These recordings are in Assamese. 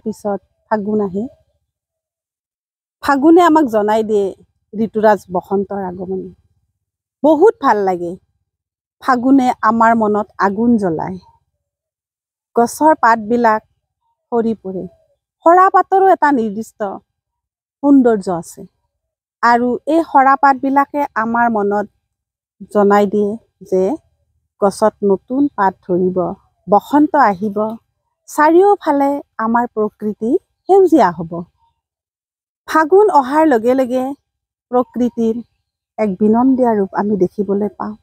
পিছত ফাগুন আহে। ফাগুনে আমাক জনাই দিয়ে ঋতুৰাজ বসন্তৰ আগমন। বহুত ভাল লাগে। ফাগুনে আমাৰ মনত আগুন জ্বলায়। গছৰ পাতবিলাক সৰি পৰে। সৰা পাতৰো এটা নিৰ্দিষ্ট সৌন্দৰ্য আছে আৰু এই সৰা পাতবিলাকে আমাৰ মনত জনাই দিয়ে যে গছত নতুন পাত ধৰিব, বসন্ত আহিব, চাৰিওফালে আমাৰ প্ৰকৃতি সেউজীয়া হ'ব। ফাগুন অহাৰ লগে লগে প্ৰকৃতিৰ এক বিনন্দীয়া ৰূপ আমি দেখিবলৈ পাওঁ।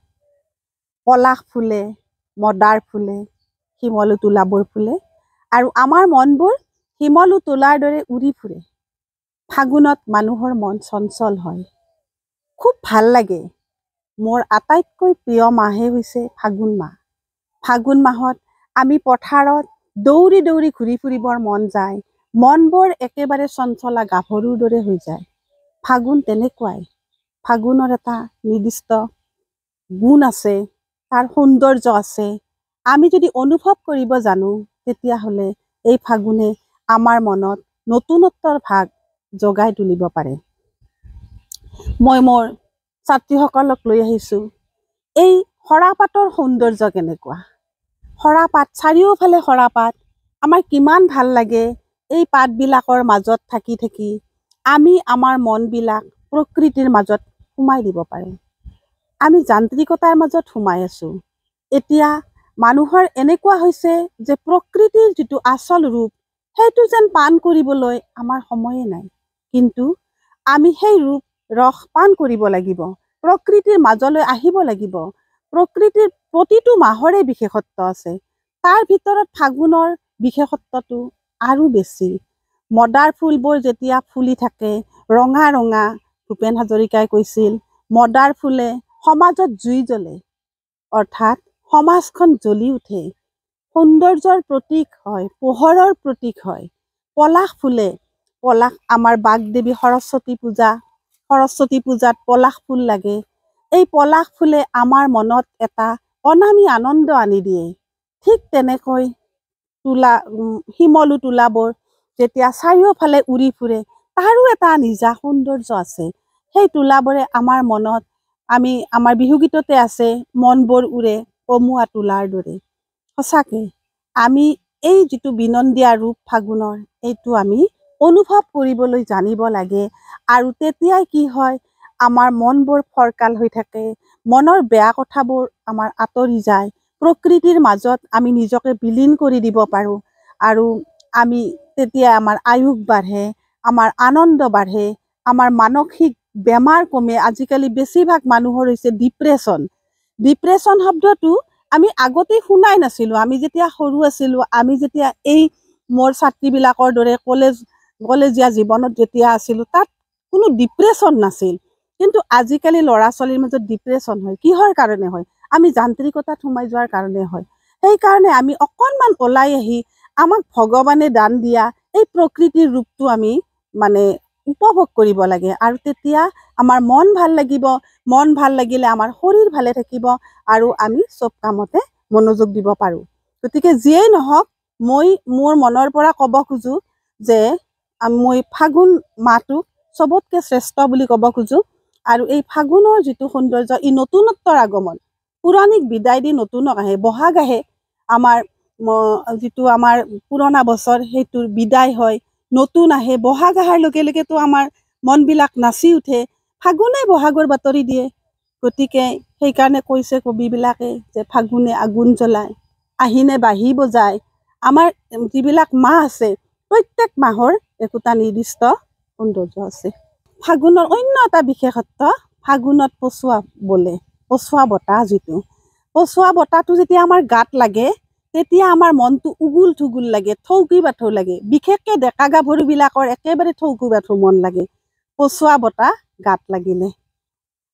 পলাশ ফুলে, মদাৰ ফুলে, শিমলু তুলাবোৰ ফুলে আৰু আমাৰ মনবোৰ শিমলু তুলাৰ দৰে উৰি ফুৰে। ফাগুনত মানুহৰ মন চঞ্চল হয়। খুব ভাল লাগে। মোৰ আটাইতকৈ প্ৰিয় মাহে হৈছে ফাগুন মাহ। ফাগুন মাহত আমি পথাৰত দৌৰি দৌৰি ঘূৰি ফুৰিবৰ মন যায়। মনবোৰ একেবাৰে চঞ্চলা গাভৰুৰ দৰে হৈ যায়। ফাগুন তেনেকুৱাই। ফাগুনৰ এটা নিৰ্দিষ্ট গুণ আছে, তাৰ সৌন্দৰ্য আছে। আমি যদি অনুভৱ কৰিব জানো তেতিয়াহ'লে এই ফাগুনে আমাৰ মনত নতুনত্বৰ ভাগ জগাই তুলিব পাৰে। মই মোৰ ছাত্ৰীসকলক লৈ আহিছোঁ এই সৰাপাতৰ সৌন্দৰ্য কেনেকুৱা। সৰাপাত, চাৰিওফালে সৰাপাত, আমাৰ কিমান ভাল লাগে এই পাতবিলাকৰ মাজত থাকি থাকি আমি আমাৰ মনবিলাক প্ৰকৃতিৰ মাজত সোমাই দিব পাৰোঁ। আমি যান্ত্ৰিকতাৰ মাজত সোমাই আছোঁ। এতিয়া মানুহৰ এনেকুৱা হৈছে যে প্ৰকৃতিৰ যিটো আচল ৰূপ সেইটো যেন পান কৰিবলৈ আমাৰ সময়ে নাই। কিন্তু আমি সেই ৰূপ ৰস পান কৰিব লাগিব। প্ৰকৃতিৰ মাজলৈ আহিব লাগিব। প্ৰকৃতিৰ প্ৰতিটো মাহৰে বিশেষত্ব আছে। তাৰ ভিতৰত ফাগুনৰ বিশেষত্বটো আৰু বেছি। মদাৰ ফুলবোৰ যেতিয়া ফুলি থাকে, ৰঙা ৰঙা, ভূপেন হাজৰিকাই কৈছিল, মদাৰ ফুলে সমাজত জুই জ্বলে, অৰ্থাৎ সমাজখন জ্বলি উঠে। সৌন্দৰ্যৰ প্ৰতীক হয়, পোহৰৰ প্ৰতীক হয়। পলাশ ফুলে, পলাশ আমাৰ বাগদেৱী সৰস্বতী পূজাত পলাশ ফুল লাগে। এই পলাশ ফুলে আমাৰ মনত এটা অনামী আনন্দ আনি দিয়ে। ঠিক তেনেকৈ শিমলু তুলাবোৰ যেতিয়া চাৰিওফালে উৰি ফুৰে, তাৰো এটা নিজা সৌন্দৰ্য আছে। সেই তুলাবোৰে আমাৰ মনত, আমাৰ বিহুগীততে আছে, মনবোৰ উৰে কমুৱা তুলাৰ দৰে। সঁচাকে আমি এই যিটো বিনন্দীয়া ৰূপ ফাগুনৰ, এইটো আমি অনুভৱ কৰিবলৈ জানিব লাগে। আৰু তেতিয়াই কি হয়, আমাৰ মনবোৰ ফৰকাল হৈ থাকে, মনৰ বেয়া কথাবোৰ আমাৰ আঁতৰি যায়। প্ৰকৃতিৰ মাজত আমি নিজকে বিলীন কৰি দিব পাৰোঁ আৰু আমি তেতিয়া আমাৰ আয়ুস বাঢ়ে, আমাৰ আনন্দ বাঢ়ে, আমাৰ মানসিক বেমাৰ কমে। আজিকালি বেছিভাগ মানুহৰ হৈছে ডিপ্ৰেশ্যন। ডিপ্ৰেশ্যন শব্দটো আমি আগতেই শুনাই নাছিলোঁ। আমি যেতিয়া সৰু আছিলোঁ, আমি যেতিয়া এই মোৰ ছাত্ৰীবিলাকৰ দৰে কলেজীয়া জীৱনত যেতিয়া আছিলোঁ, তাত কোনো ডিপ্ৰেশ্যন নাছিল। কিন্তু আজিকালি ল'ৰা ছোৱালীৰ মাজত ডিপ্ৰেশ্যন হয়। কিহৰ কাৰণে হয়? আমি যান্ত্ৰিকতাত সোমাই যোৱাৰ কাৰণে হয়। সেইকাৰণে আমি অকণমান ওলাই আহি আমাক ভগৱানে দান দিয়া এই প্ৰকৃতিৰ ৰূপটো আমি উপভোগ কৰিব লাগে। আৰু তেতিয়া আমাৰ মন ভাল লাগিব। মন ভাল লাগিলে আমাৰ শৰীৰ ভালে থাকিব আৰু আমি চব কামতে মনোযোগ দিব পাৰোঁ। গতিকে যিয়েই নহওক, মই মোৰ মনৰ পৰা ক'ব খোজোঁ যে মই ফাগুন মাহটোক চবতকৈ শ্ৰেষ্ঠ বুলি ক'ব খোজোঁ। আৰু এই ফাগুনৰ যিটো সৌন্দৰ্য, ই নতুনত্বৰ আগমন। পুৰণিক বিদায় দি নতুনক আহে। বহাগ আহে, আমাৰ যিটো আমাৰ পুৰণা বছৰ সেইটোৰ বিদায় হয়, নতুন আহে। বহাগ অহাৰ লগে লগেতো আমাৰ মনবিলাক নাচি উঠে। ফাগুনে বহাগৰ বাতৰি দিয়ে। গতিকে সেইকাৰণে কৈছে কবিবিলাকে যে ফাগুনে আগুন জ্বলায়, আহিনে বাঁহী বজায়। আমাৰ যিবিলাক মাহ আছে, প্ৰত্যেক মাহৰ একোটা নিৰ্দিষ্ট সৌন্দৰ্য আছে। ফাগুনৰ অন্য এটা বিশেষত্ব, ফাগুনত পচোৱা বলে, পচোৱা বতাহ যিটো। পচোৱা বতাহটো যেতিয়া আমাৰ গাত লাগে, তেতিয়া আমাৰ মনটো উগুল থুগুল লাগে, থৌকি বাথৌ লাগে। বিশেষকৈ ডেকা গাভৰুবিলাকৰ একেবাৰে থৌকি বাথৌ মন লাগে পচোৱা বতাহ গাত লাগিলে।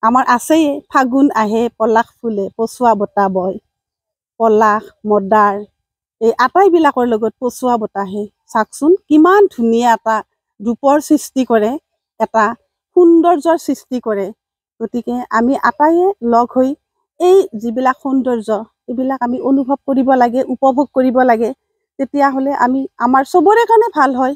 আমাৰ আছেই, ফাগুন আহে পলাশ ফুলে, পচোৱা বতাহ বয়। পলাশ, মদাৰ, এই আটাইবিলাকৰ লগত পচোৱা বতাহে চাওকচোন কিমান ধুনীয়া এটা ৰূপৰ সৃষ্টি কৰে, এটা সৌন্দৰ্যৰ সৃষ্টি কৰে। গতিকে আমি আটাইয়ে লগ হৈ এই যিবিলাক সৌন্দৰ্য, এইবিলাক আমি অনুভৱ কৰিব লাগে, উপভোগ কৰিব লাগে। তেতিয়াহ'লে আমাৰ চবৰে কাৰণে ভাল হয়।